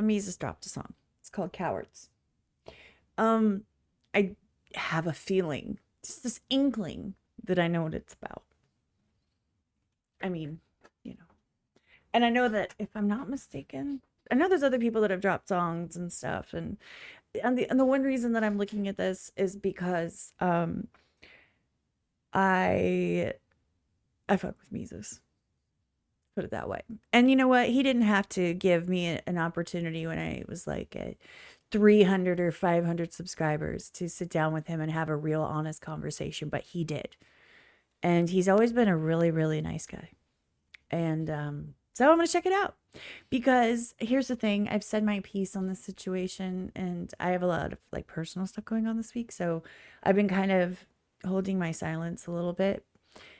MESUS dropped a song. It's called Cowards. I have a feeling, just this inkling, that I know what it's about. I mean, you know. And I know that, if I'm not mistaken, I know there's other people that have dropped songs and stuff. And the one reason that I'm looking at this is because I fuck with MESUS. Put it that way. And you know what? He didn't have to give me an opportunity when I was like at 300 or 500 subscribers to sit down with him and have a real honest conversation, but he did. And he's always been a really, really nice guy. And so I'm going to check it out, because here's the thing. I've said my piece on this situation, and I have a lot of like personal stuff going on this week. So I've been kind of holding my silence a little bit.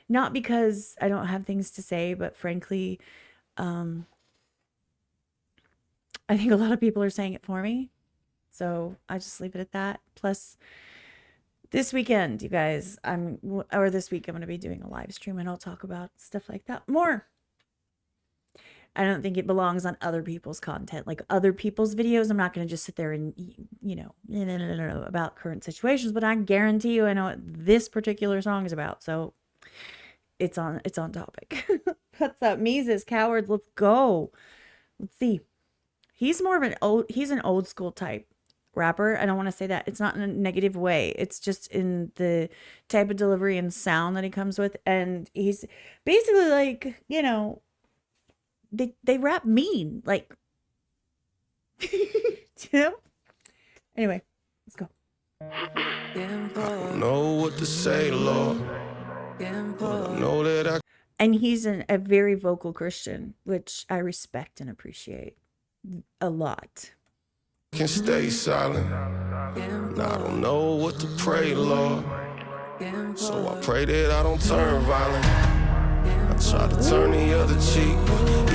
Not because I don't have things to say, but frankly, I think a lot of people are saying it for me. So I just leave it at that. Plus, this weekend, you guys, this week I'm going to be doing a live stream, and I'll talk about stuff like that more. I don't think it belongs on other people's content, like other people's videos. I'm not going to just sit there and, you know, about current situations, but I guarantee you I know what this particular song is about. So it's on topic. What's up, MESUS? Cowards, let's go. Let's see. He's an old school type rapper. I don't want to say that. It's not in a negative way. It's just in the type of delivery and sound that he comes with. And he's basically like, you know, they rap mean. Like, you know? Anyway, let's go. I don't know what to say, Lord. Know that and he's a very vocal Christian, which I respect and appreciate a lot. Can stay silent. And I don't know what to pray, Lord. So I pray that I don't turn violent. I try to turn the other cheek.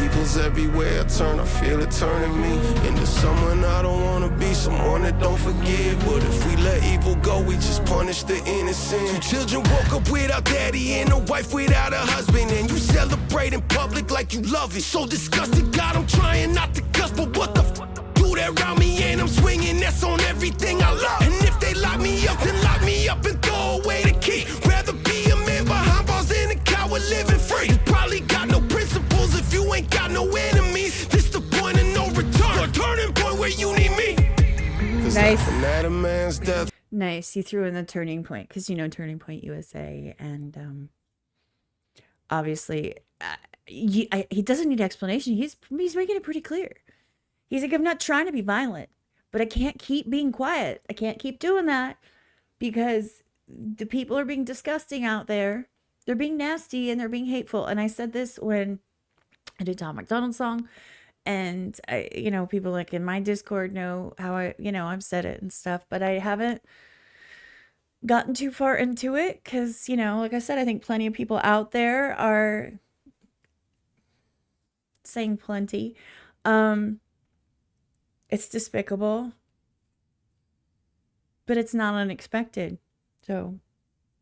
Evil's everywhere I turn, I feel it turning me into someone I don't want to be, someone that don't forgive. But if we let evil go, we just punish the innocent. Two children woke up without daddy and a wife without a husband, and you celebrate in public like you love it. So disgusted, God, I'm trying not to cuss, but what the fuck do that around me? And I'm swinging, that's on everything I love. And if they lock me up, then lock me up and throw away the key. Rather be a man behind bars than a coward living free. You probably got no principles if you ain't got no enemies. This the point of no return, turning point where you need me. Nice. Nice. You threw in the turning point, because you know Turning Point USA, and obviously he doesn't need explanation. He's making it pretty clear. He's like, I'm not trying to be violent, but I can't keep being quiet. I can't keep doing that, because the people are being disgusting out there. They're being nasty and they're being hateful. And I said this when I did Tom McDonald's song, and I, you know, people like in my Discord know how I've said it and stuff, but I haven't gotten too far into it, because, you know, like I said, I think plenty of people out there are saying plenty. It's despicable, but it's not unexpected. So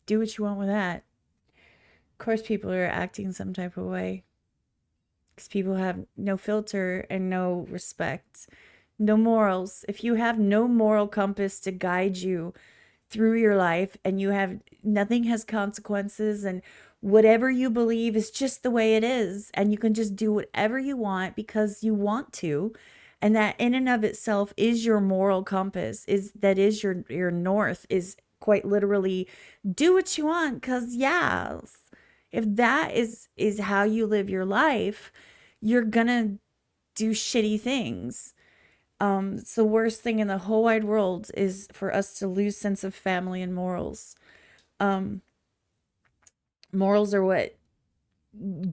do what you want with that. Of course, people are acting some type of way, because people have no filter and no respect, no morals. If you have no moral compass to guide you through your life, and nothing has consequences, and whatever you believe is just the way it is, and you can just do whatever you want because you want to, and that in and of itself is your moral compass, is your north, is quite literally do what you want, because yes, if that is how you live your life, you're gonna do shitty things. It's the worst thing in the whole wide world is for us to lose sense of family and morals. Morals are what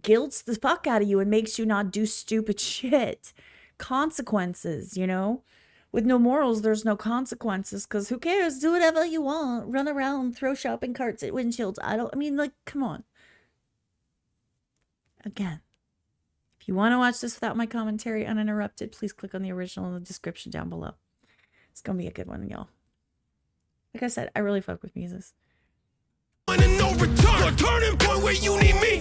guilts the fuck out of you and makes you not do stupid shit. Consequences, you know? With no morals, there's no consequences, because who cares? Do whatever you want. Run around, throw shopping carts at windshields. Like, come on. Again, if you want to watch this without my commentary uninterrupted, please click on the original in the description down below. It's going to be a good one, y'all. Like I said, I really fuck with MESUS. No return, turning point where you need me.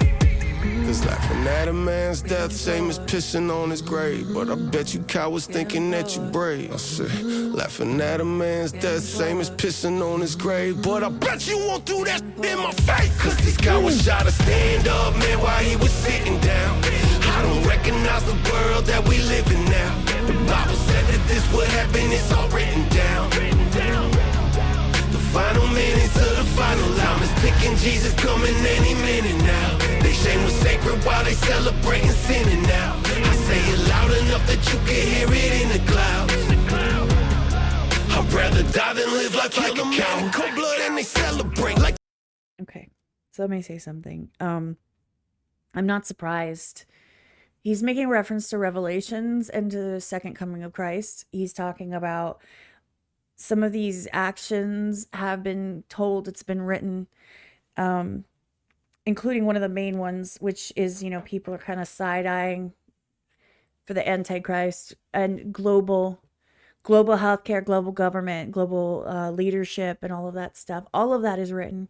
Cause laughing at a man's death, same as pissing on his grave. But I bet you cowards thinking that you brave. I said, laughing at a man's death, same as pissing on his grave. But I bet you won't do that in my face. Cause this guy was shot to stand up, man, while he was sitting down. I don't recognize the world that we live in now. The Bible said that this would happen, it's all written down. The final minutes of the final time is ticking, Jesus coming any minute now. They shame was sacred while they celebrating sinning now. I say it loud enough that you can hear it in the clouds. I'd rather die than live life like a cow. Cold blood and they celebrate like. Okay, so let me say something. I'm not surprised. He's making reference to Revelations and to the second coming of Christ. He's talking about some of these actions have been told, it's been written, including one of the main ones, which is, people are kind of side-eyeing for the Antichrist and global healthcare, global government, global leadership, and all of that stuff. All of that is written.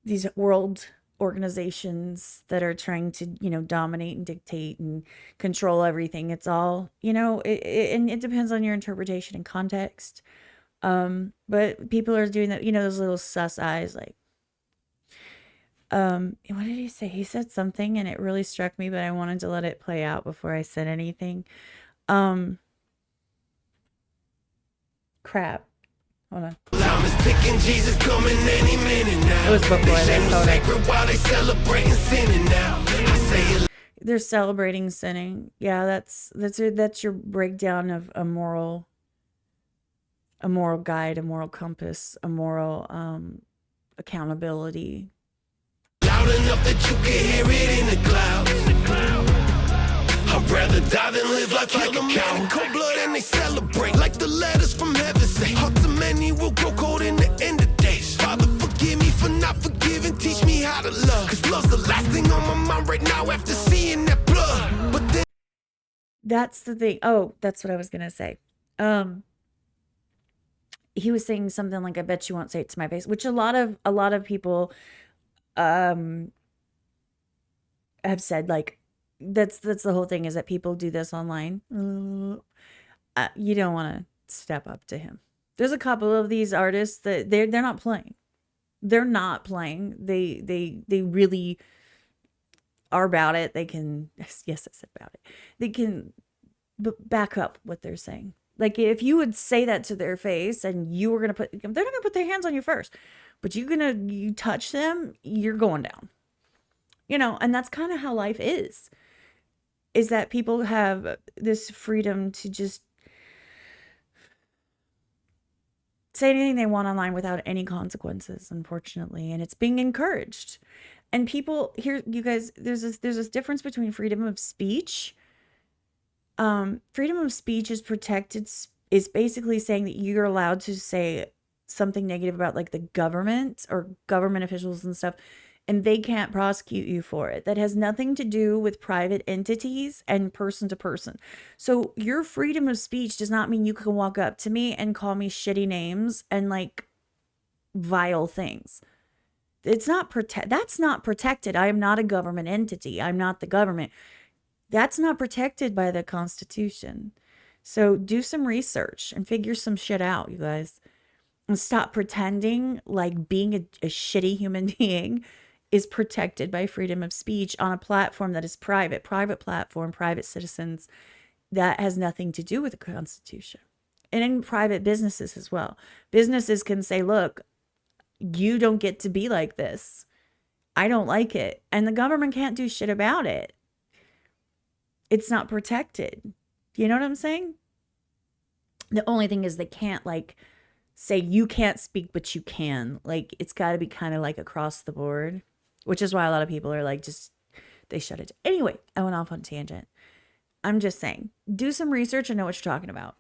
These world organizations that are trying to, dominate and dictate and control everything. It's all, and it depends on your interpretation and context. But people are doing that, those little sus eyes, like, what did he say? He said something and it really struck me, but I wanted to let it play out before I said anything. Crap. Hold on. Time is ticking, Jesus coming any minute now. It was before they told it. While they celebrating sinning now. I say it. They're celebrating sinning. Yeah, that's your breakdown of a moral guide, a moral compass, a moral accountability. Loud enough that you can hear it in the clouds. I'd rather die than live life like a cow. Cold blood and they celebrate like the letters from heaven say. Hearts of many will grow cold in the end of days. Father, forgive me for not forgiving. Teach me how to love. Cause love's the last thing on my mind right now after seeing that blood. But then that's the thing. Oh, that's what I was gonna say. He was saying something like, I bet you won't say it to my face, which a lot of people have said, like, that's the whole thing, is that people do this online. You don't want to step up to him. There's a couple of these artists that they're not playing. They're not playing. They really are about it. They can, yes, I said about it. They can back up what they're saying. Like, if you would say that to their face and you were they're gonna put their hands on you first, but you touch them, you're going down. And that's kind of how life is that people have this freedom to just say anything they want online without any consequences, unfortunately. And it's being encouraged. And people here, you guys, there's this difference between freedom of speech. Freedom of speech is protected, is basically saying that you're allowed to say something negative about, like, the government or government officials and stuff, and they can't prosecute you for it. That has nothing to do with private entities and person to person. So your freedom of speech does not mean you can walk up to me and call me shitty names and, like, vile things. That's not protected. I am not a government entity. I'm not the government. That's not protected by the Constitution. So do some research and figure some shit out, you guys. And stop pretending like being a shitty human being is protected by freedom of speech on a platform that is private platform, private citizens. That has nothing to do with the Constitution. And in private businesses as well. Businesses can say, look, you don't get to be like this. I don't like it. And the government can't do shit about it. It's not protected. You know what I'm saying? The only thing is they can't, like, say you can't speak, but you can. Like, it's got to be kind of like across the board, which is why a lot of people are like, just, they shut it. Anyway, I went off on a tangent. I'm just saying, do some research and know what you're talking about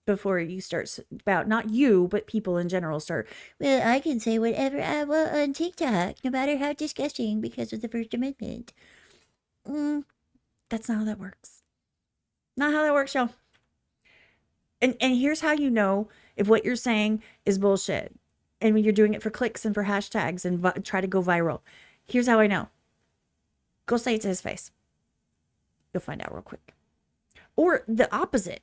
before you start about, not you, but people in general start, well, I can say whatever I want on TikTok, no matter how disgusting, because of the First Amendment. That's not how that works. Not how that works, y'all. And here's how you know if what you're saying is bullshit. And when you're doing it for clicks and for hashtags and try to go viral. Here's how I know. Go say it to his face. You'll find out real quick. Or the opposite.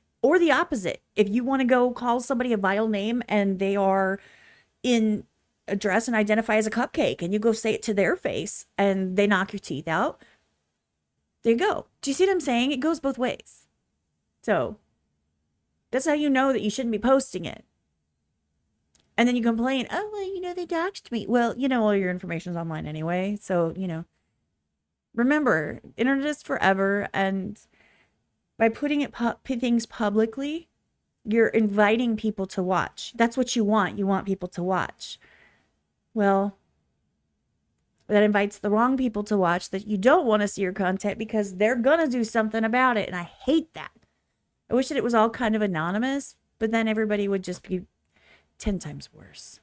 If you want to go call somebody a vile name and they are in a dress and identify as a cupcake, and you go say it to their face and they knock your teeth out, there you go. Do you see what I'm saying? It goes both ways. So that's how you know that you shouldn't be posting it. And then you complain, oh, well, they doxed me. Well, all your information's online anyway. So, remember, internet is forever. And by putting things publicly, you're inviting people to watch. That's what you want. You want people to watch. Well, that invites the wrong people to watch that you don't want to see your content because they're going to do something about it. And I hate that. I wish that it was all kind of anonymous, but then everybody would just be 10 times worse.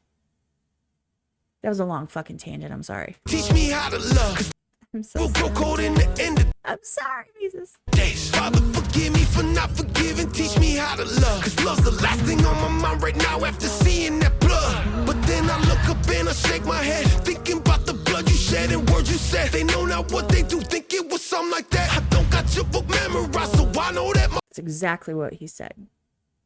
That was a long fucking tangent. I'm sorry. Teach me how to love. I'm so sorry. I'm sorry, Jesus. Father, forgive me for not forgiving. Teach me how to love. Cause love's the last thing on my mind right now after seeing that blood. But then I look up and I shake my head, thinking about the blood you shed and words you said. They know not what they do, think it was something like that. I don't got your book memorized, so I know that. That's exactly what he said.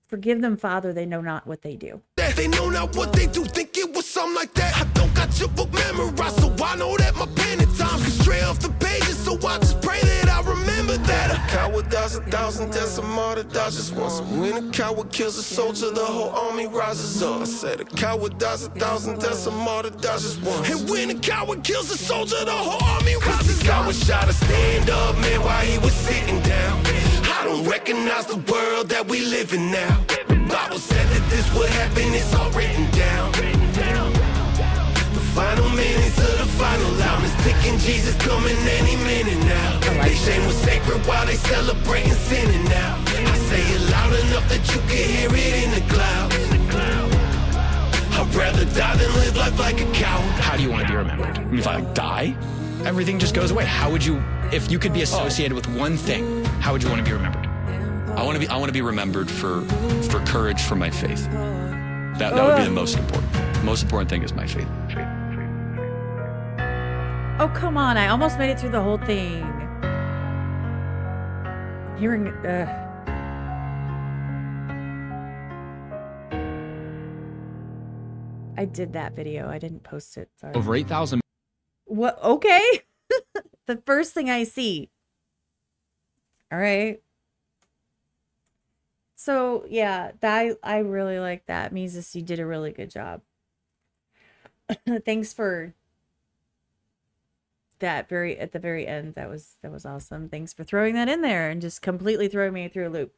Forgive them, Father, they know not what they do. They know not what they do, think it was something like that. I don't got your book memorized, so I know that my pen at times can stray off the pages. So I just pray that I remember that. A coward dies 1,000 deaths, a martyr dies just once. When a coward kills a soldier, the whole army rises up. I said a coward dies 1,000 deaths, a martyr dies just once. And when a coward kills a soldier, the whole army rises up. The coward shot a stand up man while he was sitting down. I don't recognize the world that we live in now. The Bible said that this would happen, it's all written down. The final minutes of the final hour is ticking, Jesus coming any minute now. They shame was sacred while they celebrating sinning now. I say it loud enough that you can hear it in the clouds. I'd rather die than live life like a coward. How do you want to be remembered? If I die, everything just goes away. How would you, if you could be associated with one thing, how would you want to be remembered? I want to be remembered for courage for my faith. That would be the most important. The most important thing is my faith. Oh, come on. I almost made it through the whole thing. Hearing, I did that video. I didn't post it. Sorry. Over 8,000. What? Okay. The first thing I see. All right. So yeah, I really like that. MESUS, you did a really good job. Thanks for that at the very end. That was awesome. Thanks for throwing that in there and just completely throwing me through a loop.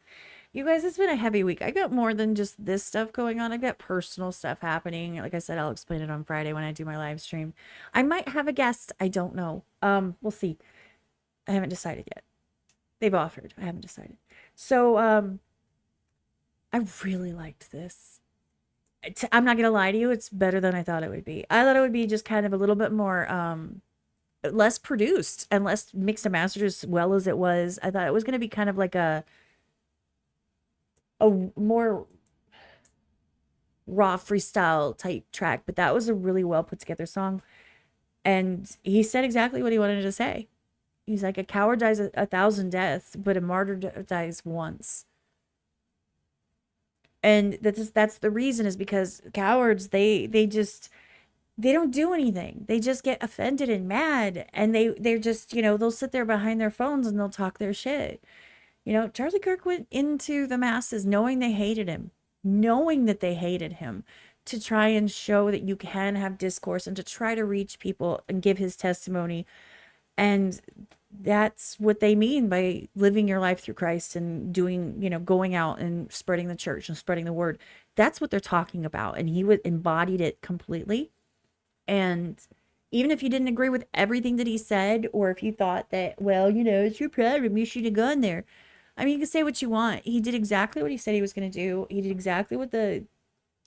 You guys, it's been a heavy week. I got more than just this stuff going on. I've got personal stuff happening. Like I said, I'll explain it on Friday when I do my live stream. I might have a guest. I don't know. We'll see. I haven't decided yet. They've offered. I haven't decided. So, I really liked this. I'm not going to lie to you. It's better than I thought it would be. I thought it would be just kind of a little bit more, less produced and less mixed and mastered as well as it was. I thought it was going to be kind of like a more raw freestyle type track, but that was a really well put together song. And he said exactly what he wanted to say. He's like, a coward dies 1,000 deaths, but a martyr dies once. And that's the reason, is because cowards, they don't do anything. They just get offended and mad, and they're just, they'll sit there behind their phones and they'll talk their shit. Charlie Kirk went into the masses knowing they hated him, knowing that they hated him, to try and show that you can have discourse and to try to reach people and give his testimony. And that's what they mean by living your life through Christ and doing, going out and spreading the church and spreading the word. That's what they're talking about. And he embodied it completely. And even if you didn't agree with everything that he said, or if you thought that, well, it's your problem, you should have gone there. I mean, you can say what you want. He did exactly what he said he was going to do. He did exactly what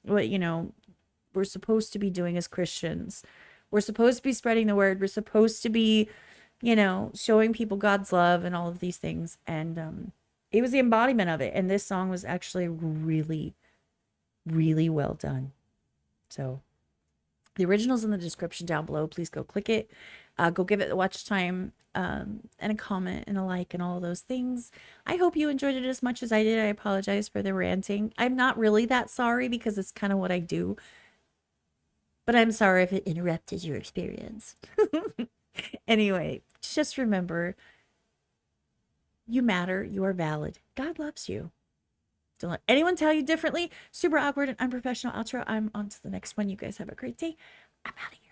we're supposed to be doing as Christians. We're supposed to be spreading the word. We're supposed to be, showing people God's love and all of these things. And it was the embodiment of it. And this song was actually really, really well done. So the original's in the description down below. Please go click it. Go give it a watch time, and a comment and a like and all of those things. I hope you enjoyed it as much as I did. I apologize for the ranting. I'm not really that sorry because it's kind of what I do. But I'm sorry if it interrupted your experience. Anyway, just remember, you matter. You are valid. God loves you. Don't let anyone tell you differently. Super awkward and unprofessional outro. I'm on to the next one. You guys have a great day. I'm out of here.